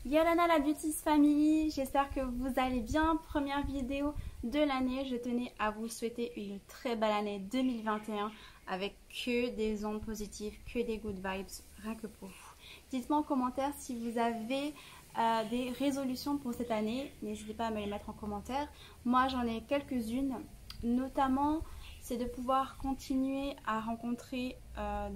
Yolana la Beauties Family, j'espère que vous allez bien. Première vidéo de l'année, je tenais à vous souhaiter une très belle année 2021 avec que des ondes positives, que des good vibes, rien que pour vous. Dites-moi en commentaire si vous avez des résolutions pour cette année, n'hésitez pas à me les mettre en commentaire. Moi j'en ai quelques-unes, notamment c'est de pouvoir continuer à rencontrer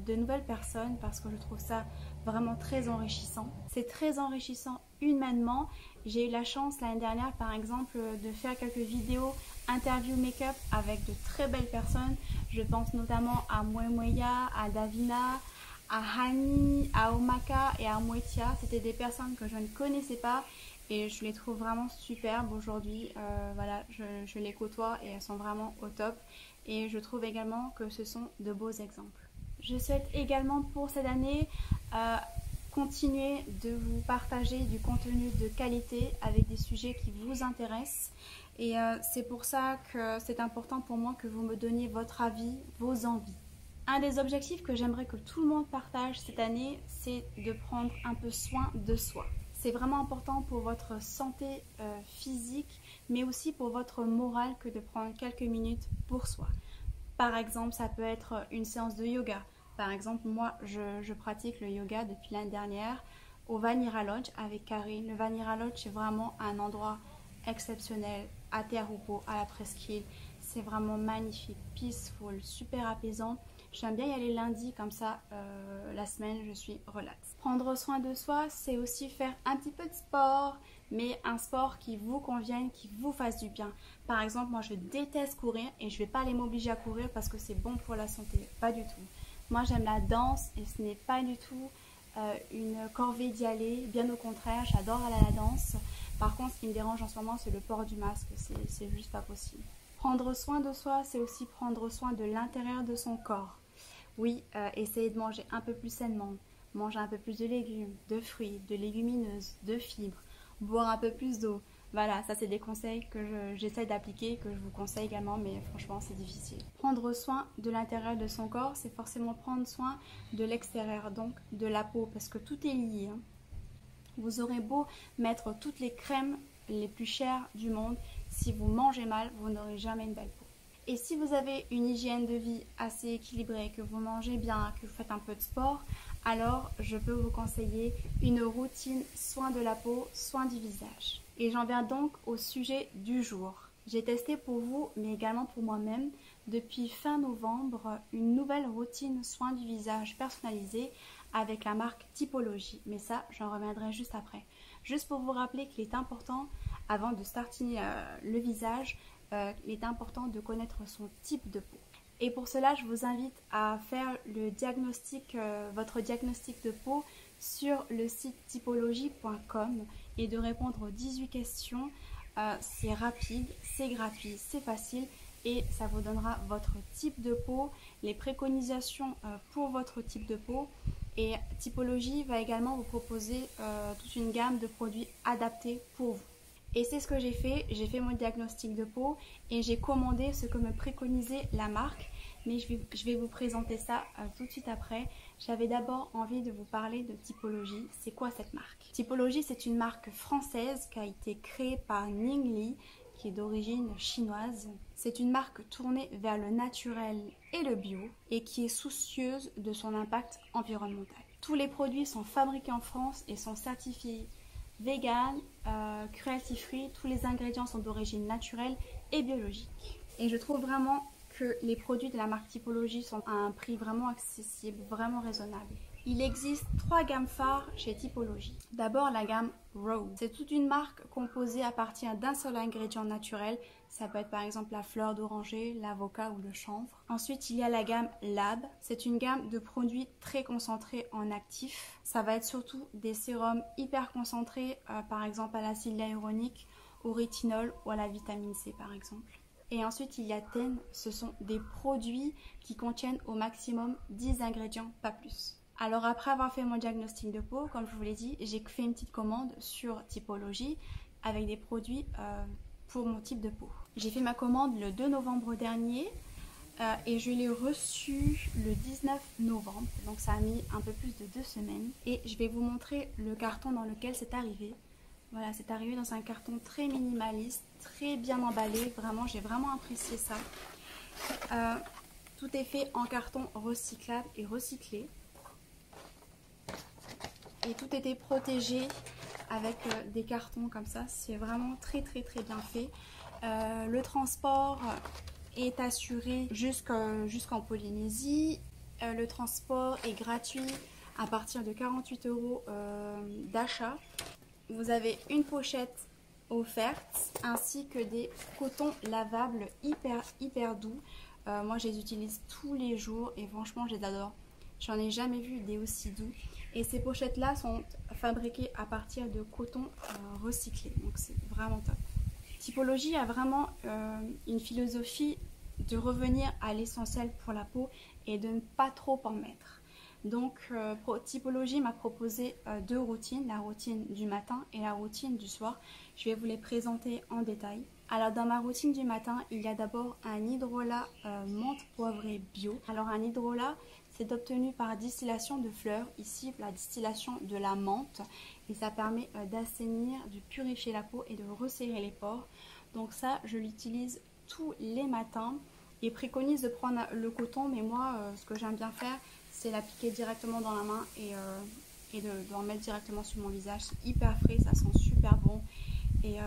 de nouvelles personnes parce que je trouve ça vraiment très enrichissant. C'est très enrichissant humainement. J'ai eu la chance l'année dernière par exemple de faire quelques vidéos interview make-up avec de très belles personnes. Je pense notamment à Mouemouya, à Davina, à Hani, à Omaka et à Mouetia. C'était des personnes que je ne connaissais pas et je les trouve vraiment superbes aujourd'hui. Voilà, je les côtoie et elles sont vraiment au top. Et je trouve également que ce sont de beaux exemples. Je souhaite également pour cette année continuer de vous partager du contenu de qualité avec des sujets qui vous intéressent. Et c'est pour ça que c'est important pour moi que vous me donniez votre avis, vos envies. Un des objectifs que j'aimerais que tout le monde partage cette année, c'est de prendre un peu soin de soi. C'est vraiment important pour votre santé physique, mais aussi pour votre morale que de prendre quelques minutes pour soi. Par exemple, ça peut être une séance de yoga. Par exemple, moi, je pratique le yoga depuis l'année dernière au Vanira Lodge avec Karine. Le Vanira Lodge, c'est vraiment un endroit exceptionnel, à terre repos, à la presqu'île. C'est vraiment magnifique, peaceful, super apaisant. J'aime bien y aller lundi, comme ça, la semaine, je suis relax. Prendre soin de soi, c'est aussi faire un petit peu de sport, mais un sport qui vous convienne, qui vous fasse du bien. Par exemple, moi, je déteste courir et je ne vais pas aller m'obliger à courir parce que c'est bon pour la santé. Pas du tout. Moi, j'aime la danse et ce n'est pas du tout une corvée d'y aller. Bien au contraire, j'adore aller à la danse. Par contre, ce qui me dérange en ce moment, c'est le port du masque. C'est juste pas possible. Prendre soin de soi, c'est aussi prendre soin de l'intérieur de son corps. Oui, essayer de manger un peu plus sainement, manger un peu plus de légumes, de fruits, de légumineuses, de fibres, boire un peu plus d'eau. Voilà, ça c'est des conseils que j'essaie d'appliquer, que je vous conseille également, mais franchement c'est difficile. Prendre soin de l'intérieur de son corps, c'est forcément prendre soin de l'extérieur, donc de la peau, parce que tout est lié. Vous aurez beau mettre toutes les crèmes les plus chères du monde, si vous mangez mal, vous n'aurez jamais une belle peau. Et si vous avez une hygiène de vie assez équilibrée, que vous mangez bien, que vous faites un peu de sport, alors je peux vous conseiller une routine soin de la peau, soin du visage. Et j'en viens donc au sujet du jour. J'ai testé pour vous, mais également pour moi-même, depuis fin novembre, une nouvelle routine soin du visage personnalisée avec la marque Typologie. Mais ça, j'en reviendrai juste après. Juste pour vous rappeler qu'il est important, avant de starter le visage, il est important de connaître son type de peau. Et pour cela, je vous invite à faire le diagnostic, votre diagnostic de peau sur le site typologie.com et de répondre aux 18 questions. C'est rapide, c'est gratuit, c'est facile et ça vous donnera votre type de peau, les préconisations pour votre type de peau. Et Typologie va également vous proposer toute une gamme de produits adaptés pour vous. Et c'est ce que j'ai fait mon diagnostic de peau et j'ai commandé ce que me préconisait la marque. Mais je vais vous présenter ça tout de suite après. J'avais d'abord envie de vous parler de Typologie. C'est quoi cette marque? Typologie, c'est une marque française qui a été créée par Ning Li, qui est d'origine chinoise. C'est une marque tournée vers le naturel et le bio et qui est soucieuse de son impact environnemental. Tous les produits sont fabriqués en France et sont certifiés vegan, cruelty free. Tous les ingrédients sont d'origine naturelle et biologique. Et je trouve vraiment que les produits de la marque Typologie sont à un prix vraiment accessible, vraiment raisonnable. Il existe 3 gammes phares chez Typologie. D'abord la gamme Rose. C'est toute une marque composée à partir d'un seul ingrédient naturel. Ça peut être par exemple la fleur d'oranger, l'avocat ou le chanvre. Ensuite il y a la gamme Lab. C'est une gamme de produits très concentrés en actifs. Ça va être surtout des sérums hyper concentrés, par exemple à l'acide hyaluronique, au rétinol ou à la vitamine C par exemple. Et ensuite il y a Ten, ce sont des produits qui contiennent au maximum 10 ingrédients, pas plus. Alors après avoir fait mon diagnostic de peau, comme je vous l'ai dit, j'ai fait une petite commande sur Typologie avec des produits pour mon type de peau. J'ai fait ma commande le 2 novembre dernier. et je l'ai reçu le 19 novembre, donc ça a mis un peu plus de 2 semaines. Et je vais vous montrer le carton dans lequel c'est arrivé. Voilà, c'est arrivé dans un carton très minimaliste, très bien emballé, vraiment, j'ai vraiment apprécié ça. Tout est fait en carton recyclable et recyclé. Et tout était protégé avec des cartons comme ça, c'est vraiment très bien fait. Le transport est assuré jusqu'en Polynésie. Le transport est gratuit à partir de 48 € d'achat. Vous avez une pochette offerte ainsi que des cotons lavables hyper doux. Moi je les utilise tous les jours et franchement je les adore. J'en ai jamais vu des aussi doux. Et ces pochettes là sont fabriquées à partir de coton recyclé. Donc c'est vraiment top. Typologie a vraiment une philosophie de revenir à l'essentiel pour la peau et de ne pas trop en mettre. Donc Typologie m'a proposé 2 routines, la routine du matin et la routine du soir. Je vais vous les présenter en détail. Alors dans ma routine du matin, il y a d'abord un hydrolat menthe poivrée bio. Alors un hydrolat, c'est obtenu par distillation de fleurs, ici la distillation de la menthe, et ça permet d'assainir, de purifier la peau et de resserrer les pores. Donc ça, je l'utilise tous les matins. Il préconise de prendre le coton, mais moi, ce que j'aime bien faire, c'est l'appliquer directement dans la main et d'en mettre directement sur mon visage. C'est hyper frais, ça sent super bon. Et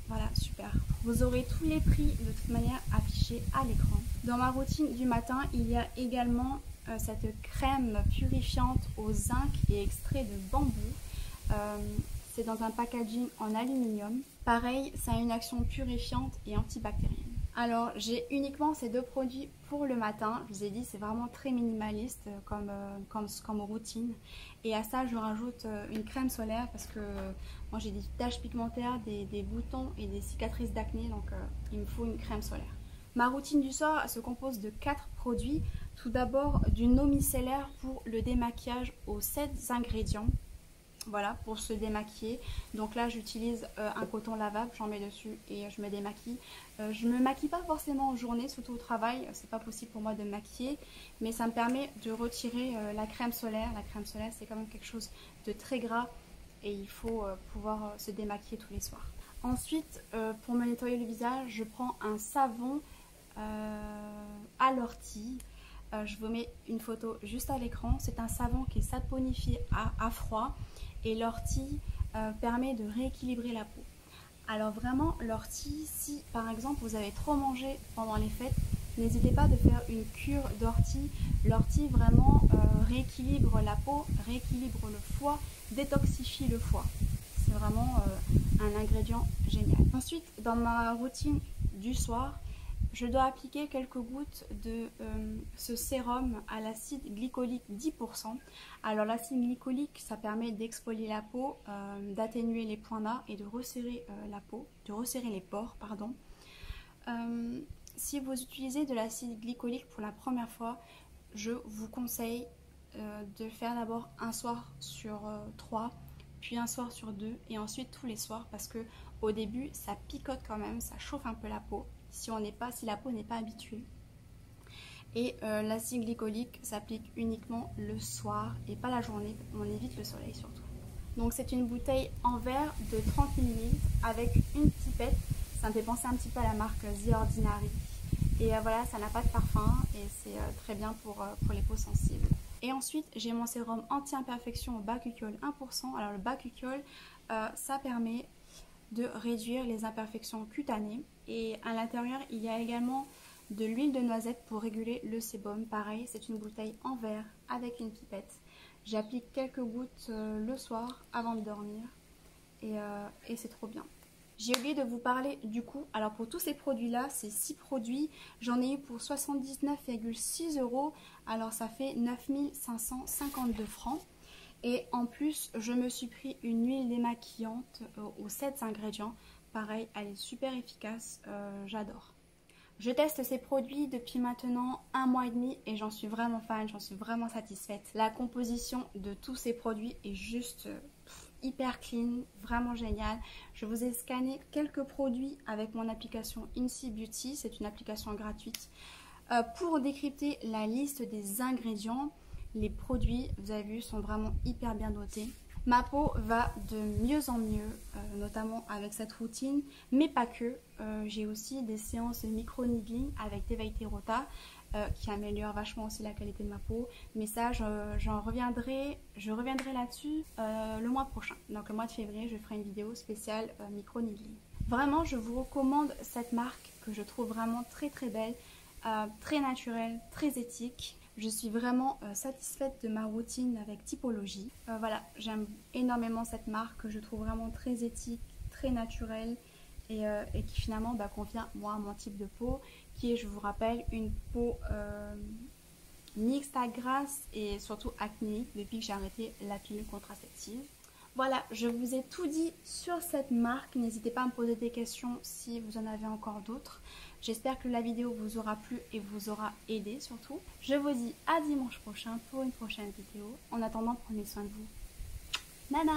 voilà, super. Vous aurez tous les prix de toute manière affichés à l'écran. Dans ma routine du matin, il y a également cette crème purifiante au zinc et extrait de bambou. C'est dans un packaging en aluminium. Pareil, ça a une action purifiante et antibactérienne. Alors j'ai uniquement ces 2 produits pour le matin. Je vous ai dit, c'est vraiment très minimaliste comme routine. Et à ça je rajoute une crème solaire parce que moi j'ai des taches pigmentaires, des boutons et des cicatrices d'acné, donc il me faut une crème solaire. Ma routine du soir se compose de 4 produits. Tout d'abord d'une eau micellaire pour le démaquillage aux 7 ingrédients. Voilà, pour se démaquiller. Donc là j'utilise un coton lavable, j'en mets dessus et je me démaquille. Je me maquille pas forcément en journée, surtout au travail, c'est pas possible pour moi de me maquiller, mais ça me permet de retirer la crème solaire. La crème solaire c'est quand même quelque chose de très gras et il faut pouvoir se démaquiller tous les soirs. Ensuite, pour me nettoyer le visage, je prends un savon à l'ortie. Je vous mets une photo juste à l'écran. C'est un savon qui est saponifié à froid et l'ortie permet de rééquilibrer la peau. Alors vraiment l'ortie, si par exemple vous avez trop mangé pendant les fêtes, n'hésitez pas de faire une cure d'ortie. L'ortie vraiment rééquilibre la peau, rééquilibre le foie, détoxifie le foie. C'est vraiment un ingrédient génial. Ensuite, dans ma routine du soir, je dois appliquer quelques gouttes de ce sérum à l'acide glycolique 10%. Alors l'acide glycolique, ça permet d'exfolier la peau, d'atténuer les points bas et de resserrer la peau, de resserrer les pores, pardon. Si vous utilisez de l'acide glycolique pour la première fois, je vous conseille de faire d'abord un soir sur 3, puis un soir sur 2 et ensuite tous les soirs parce que au début ça picote quand même, ça chauffe un peu la peau. Si la peau n'est pas habituée. Et l'acide glycolique s'applique uniquement le soir et pas la journée. On évite le soleil surtout. Donc c'est une bouteille en verre de 30 ml avec une pipette. Ça me fait penser un petit peu à la marque The Ordinary. Et voilà, ça n'a pas de parfum et c'est très bien pour les peaux sensibles. Et ensuite, j'ai mon sérum anti-imperfection au bakuchiol 1%. Alors le bakuchiol, ça permet de réduire les imperfections cutanées. Et à l'intérieur, il y a également de l'huile de noisette pour réguler le sébum. Pareil, c'est une bouteille en verre avec une pipette. J'applique quelques gouttes le soir avant de dormir et c'est trop bien. J'ai oublié de vous parler du coût. Alors pour tous ces produits-là, ces 6 produits, j'en ai eu pour 79,6 €. Alors ça fait 9 552 francs. Et en plus, je me suis pris une huile démaquillante aux 7 ingrédients. Pareil, elle est super efficace, j'adore. Je teste ces produits depuis maintenant 1 mois et demi et j'en suis vraiment fan, j'en suis vraiment satisfaite. La composition de tous ces produits est juste hyper clean, vraiment génial. Je vous ai scanné quelques produits avec mon application Incy Beauty, c'est une application gratuite. Pour décrypter la liste des ingrédients, les produits, vous avez vu, sont vraiment hyper bien notés. Ma peau va de mieux en mieux, notamment avec cette routine, mais pas que. J'ai aussi des séances micro-needling avec Tevaïté Rota qui améliorent vachement aussi la qualité de ma peau. Mais ça, je reviendrai là-dessus le mois prochain. Donc le mois de février, je ferai une vidéo spéciale micro-needling. Vraiment, je vous recommande cette marque que je trouve vraiment très très belle, très naturelle, très éthique. Je suis vraiment satisfaite de ma routine avec Typologie. Voilà, j'aime énormément cette marque que je trouve vraiment très éthique, très naturelle et qui finalement convient moi à mon type de peau qui est, je vous rappelle, une peau mixte à grasse et surtout acnéique depuis que j'ai arrêté la pilule contraceptive. Voilà, je vous ai tout dit sur cette marque. N'hésitez pas à me poser des questions si vous en avez encore d'autres. J'espère que la vidéo vous aura plu et vous aura aidé surtout. Je vous dis à dimanche prochain pour une prochaine vidéo. En attendant, prenez soin de vous. Nana!